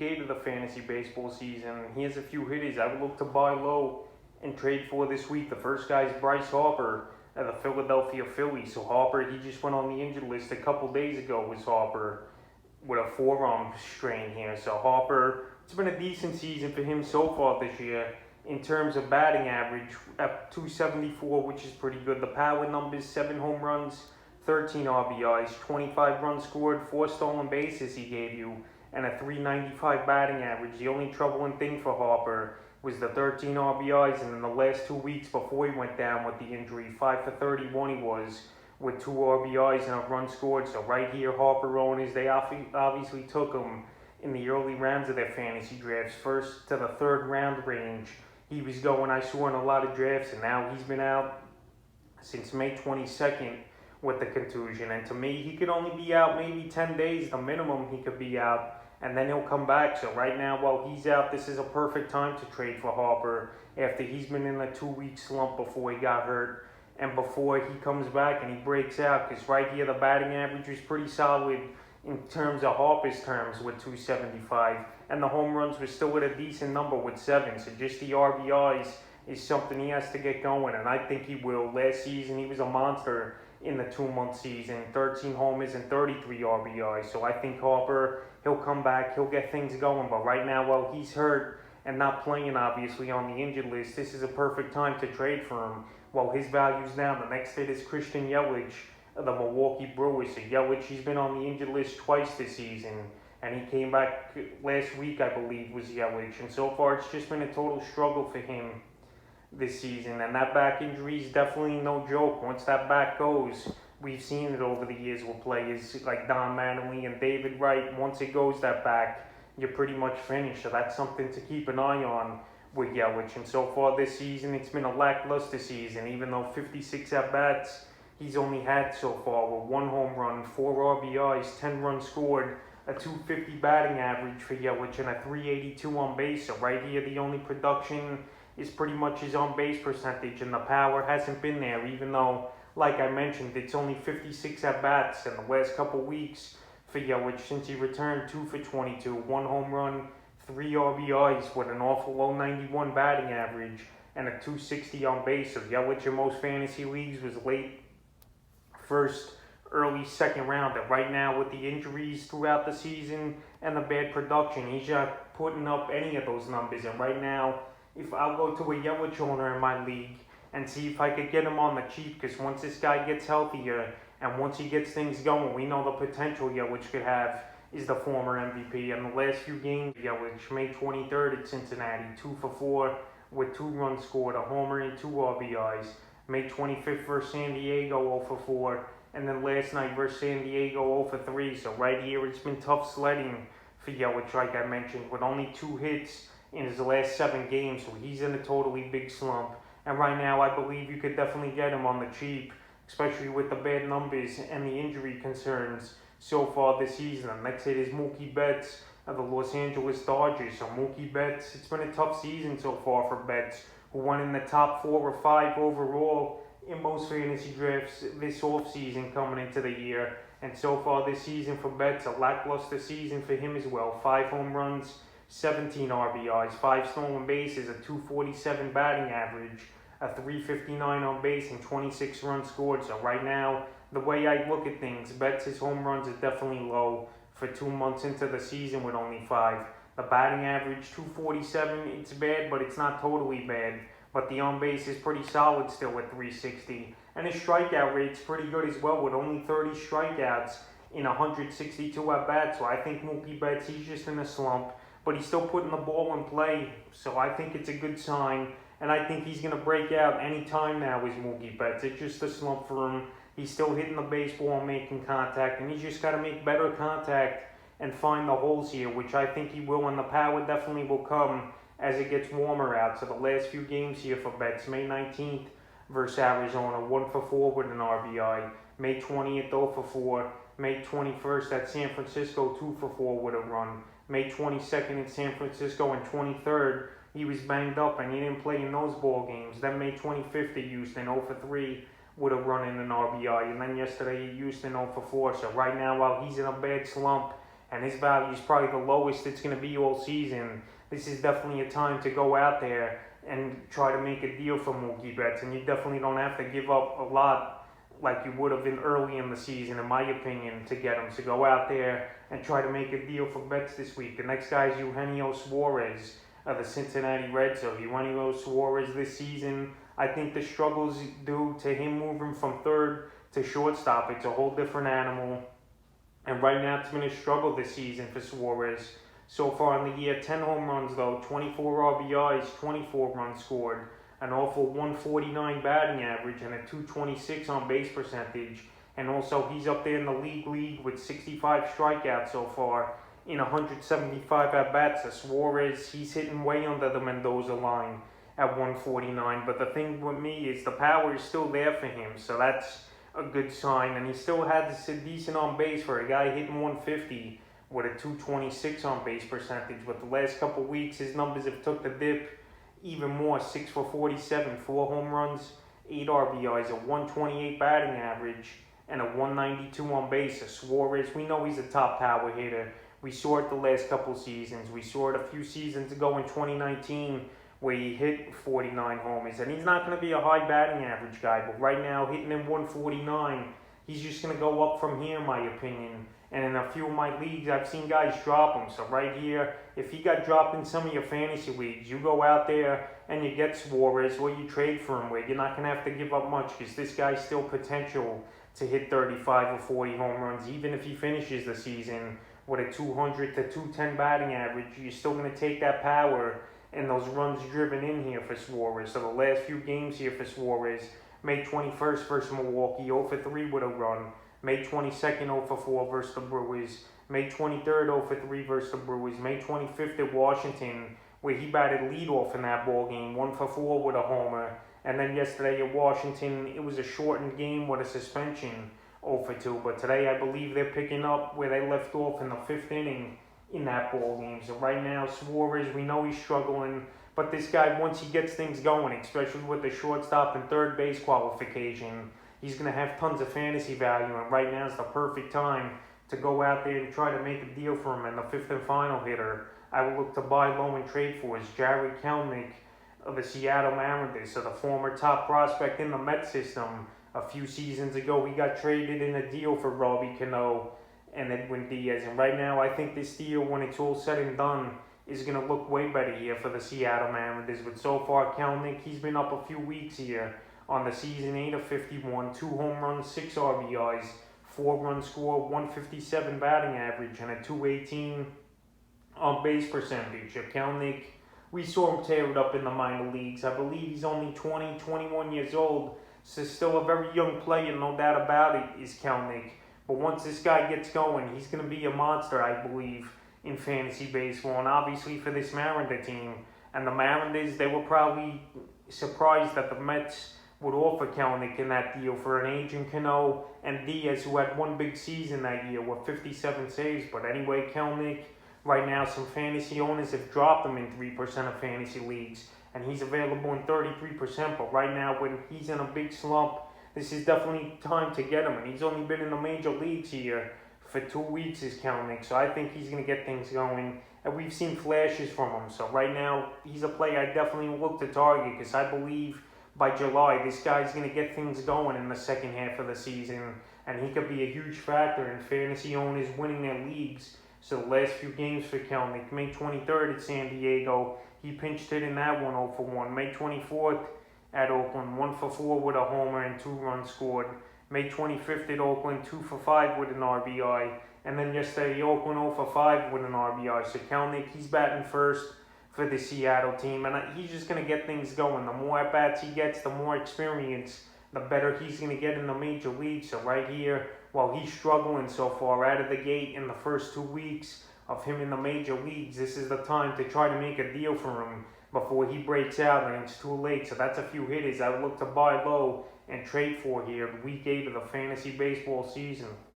Gate of the fantasy baseball season. He has a few hitters I would look to buy low and trade for this week. The first guy is Bryce Harper of the Philadelphia Phillies. So Harper, he just went on the injured list a couple days ago. Was Harper with a forearm strain here? So Harper, it's been a decent season for him so far this year in terms of batting average at 274, which is pretty good. The power numbers: 7 home runs, 13 RBIs, 25 runs scored, 4 stolen bases he gave you, and a 395 batting average. The only troubling thing for Harper was the 13 RBIs, and in the last 2 weeks before he went down with the injury, 5 for 31 he was, with 2 RBIs and a run scored. So right here, Harper owners, they obviously took him in the early rounds of their fantasy drafts, first to the third round range. He was going, I saw in a lot of drafts, and now he's been out since May 22nd with the contusion. And to me, he could only be out maybe 10 days, the minimum he could be out, and then he'll come back. So right now, while he's out, this is a perfect time to trade for Harper after he's been in a 2-week slump before he got hurt and before he comes back and he breaks out. Because right here, the batting average is pretty solid in terms of Harper's terms with 275, and the home runs were still at a decent number with 7. So just the RBIs is something he has to get going, and I think he will. Last season, he was a monster in the 2-month season, 13 homers and 33 RBIs. So I think Harper, he'll come back, he'll get things going. But right now, while he's hurt and not playing, obviously, on the injured list, this is a perfect time to trade for him while his value's down. The next hit is Christian Yelich of the Milwaukee Brewers. So Yelich, he's been on the injured list twice this season, and he came back last week, I believe, was Yelich. And so far, it's just been a total struggle for him this season, and that back injury is definitely no joke. Once that back goes, we've seen it over the years with players like Don Mattingly and David Wright. Once it goes that back, you're pretty much finished. So that's something to keep an eye on with Yelich. And so far this season, it's been a lackluster season. Even though 56 at-bats he's only had so far, with 1 home run, 4 RBIs, 10 runs scored, a 250 batting average for Yelich, and a 382 on base. So right here, the only production is pretty much his on-base percentage, and the power hasn't been there, even though, like I mentioned, it's only 56 at-bats in the last couple weeks for Yelich since he returned. 2 for 22, 1 home run, 3 RBIs with an awful low 91 batting average and a 260 on base. So Yelich in most fantasy leagues was late first, early second round. And right now, with the injuries throughout the season and the bad production, he's not putting up any of those numbers. And right now, if I'll go to a Yelich owner in my league and see if I could get him on the cheap, because once this guy gets healthier and once he gets things going, we know the potential Yelich could have is the former MVP. In the last few games, Yelich, May 23rd at Cincinnati, 2 for 4 with 2 runs scored, a homer and 2 RBIs. May 25th versus San Diego, 0 for 4. And then last night versus San Diego, 0 for 3. So right here, it's been tough sledding for Yelich, like I mentioned, with only 2 hits in his last 7 games. So he's in a totally big slump. And right now, I believe you could definitely get him on the cheap, especially with the bad numbers and the injury concerns so far this season. And next hit is Mookie Betts of the Los Angeles Dodgers. So Mookie Betts, it's been a tough season so far for Betts, who won in the top 4 or 5 overall in most fantasy drafts this offseason coming into the year. And so far this season for Betts, a lackluster season for him as well. 5 home runs, 17 RBIs, 5 stolen bases, a 247 batting average, a 359 on base, and 26 runs scored. So right now, the way I look at things, Betts' home runs are definitely low for 2 months into the season with only 5. The batting average, 247, it's bad, but it's not totally bad. But the on-base is pretty solid still at 360. And his strikeout rate's pretty good as well, with only 30 strikeouts in 162 at-bats. So I think Mookie Betts, he's just in a slump, but he's still putting the ball in play. So I think it's a good sign, and I think he's going to break out any time now is Mookie Betts. It's just a slump for him. He's still hitting the baseball and making contact, and he's just got to make better contact and find the holes here, which I think he will, and the power definitely will come as it gets warmer out. So the last few games here for Betts: May 19th versus Arizona, 1 for 4 with an RBI. May 20th, 0 for 4. May 21st at San Francisco, 2 for 4 with a run. May 22nd in San Francisco, and 23rd, he was banged up and he didn't play in those ball games. Then May 25th at Houston, 0 for 3 with a run and an RBI. And then yesterday at Houston, 0 for 4. So right now, while he's in a bad slump and his value is probably the lowest it's going to be all season. This is definitely a time to go out there and try to make a deal for Mookie Betts, and you definitely don't have to give up a lot like you would have been early in the season, in my opinion, to get him. So go out there and try to make a deal for Betts this week. The next guy is Eugenio Suarez of the Cincinnati Reds. So Eugenio Suarez this season, I think the struggles due to him moving from third to shortstop. It's a whole different animal. And right now it's been a struggle this season for Suarez. So far in the year, 10 home runs though, 24 RBIs, 24 runs scored, an awful 149 batting average, and a 226 on base percentage. And also he's up there in the league with 65 strikeouts so far in 175 at-bats. So Suarez, he's hitting way under the Mendoza line at 149. But the thing with me is the power is still there for him, so that's a good sign. And he still has a decent on base for a guy hitting 150 with a 226 on base percentage. But the last couple weeks, his numbers have took the dip even more. 6 for 47, 4 home runs, 8 RBIs, a 128 batting average, and a 192 on base. So Suarez, we know he's a top power hitter. We saw it the last couple seasons. We saw it a few seasons ago in 2019 where he hit 49 homers. And he's not going to be a high batting average guy, but right now hitting him 149, he's just going to go up from here in my opinion. And in a few of my leagues, I've seen guys drop him. So right here, if he got dropped in some of your fantasy leagues, you go out there and you get Suarez or you trade for him where you're not going to have to give up much because this guy's still potential to hit 35 or 40 home runs. Even if he finishes the season with a 200 to 210 batting average, you're still going to take that power and those runs driven in here for Suarez. So the last few games here for Suarez, May 21st versus Milwaukee, 0 for 3 with a run. May 22nd, 0 for 4 versus the Brewers. May 23rd, 0 for 3 versus the Brewers. May 25th at Washington, where he batted leadoff in that ball game, 1 for 4 with a homer. And then yesterday at Washington, it was a shortened game with a suspension, 0 for 2. But today, I believe they're picking up where they left off in the 5th inning in that ball game. So right now, Suarez, we know he's struggling. But this guy, once he gets things going, especially with the shortstop and third base qualification, he's going to have tons of fantasy value, and right now is the perfect time to go out there and try to make a deal for him. And the 5th and final hitter I will look to buy low and trade for is Jared Kelnick of the Seattle Mariners, so the former top prospect in the Mets system. A few seasons ago, he got traded in a deal for Robbie Cano and Edwin Diaz, and right now I think this deal, when it's all said and done, is going to look way better here for the Seattle Mariners. But so far, Kelnick, he's been up a few weeks here on the season, 8 of 51, 2 home runs, 6 RBIs, 4 runs scored, 157 batting average, and a 218 on base percentage. Kelnick, we saw him tear it up in the minor leagues. I believe he's only 20, 21 years old, so still a very young player, no doubt about it, is Kelnick. But once this guy gets going, he's going to be a monster, I believe, in fantasy baseball. And obviously for this Mariners team, and the Mariners, they were probably surprised that the Mets would offer Kelnick in that deal for an agent Cano and Diaz, who had one big season that year with 57 saves. But anyway, Kelnick, right now some fantasy owners have dropped him in 3% of fantasy leagues, and he's available in 33%. But right now, when he's in a big slump, this is definitely time to get him. And he's only been in the major leagues here for 2 weeks, is Kelnick. So I think he's going to get things going. And we've seen flashes from him. So right now, he's a player I definitely look to target, because I believe by July, this guy's going to get things going in the second half of the season. And he could be a huge factor in fantasy owners winning their leagues. So the last few games for Kelnick, May 23rd at San Diego, he pinched hit in that one 0 for 1. May 24th at Oakland, 1 for 4 with a homer and 2 runs scored. May 25th at Oakland, 2 for 5 with an RBI. And then yesterday, Oakland 0 for 5 with an RBI. So Kelnick, he's batting first for the Seattle team. And he's just going to get things going. The more at-bats he gets, the more experience, the better he's going to get in the major league. So right here, while he's struggling so far out of the gate in the first 2 weeks of him in the major leagues, this is the time to try to make a deal for him before he breaks out and it's too late. So that's a few hitters I would look to buy low and trade for here week 8 of the fantasy baseball season.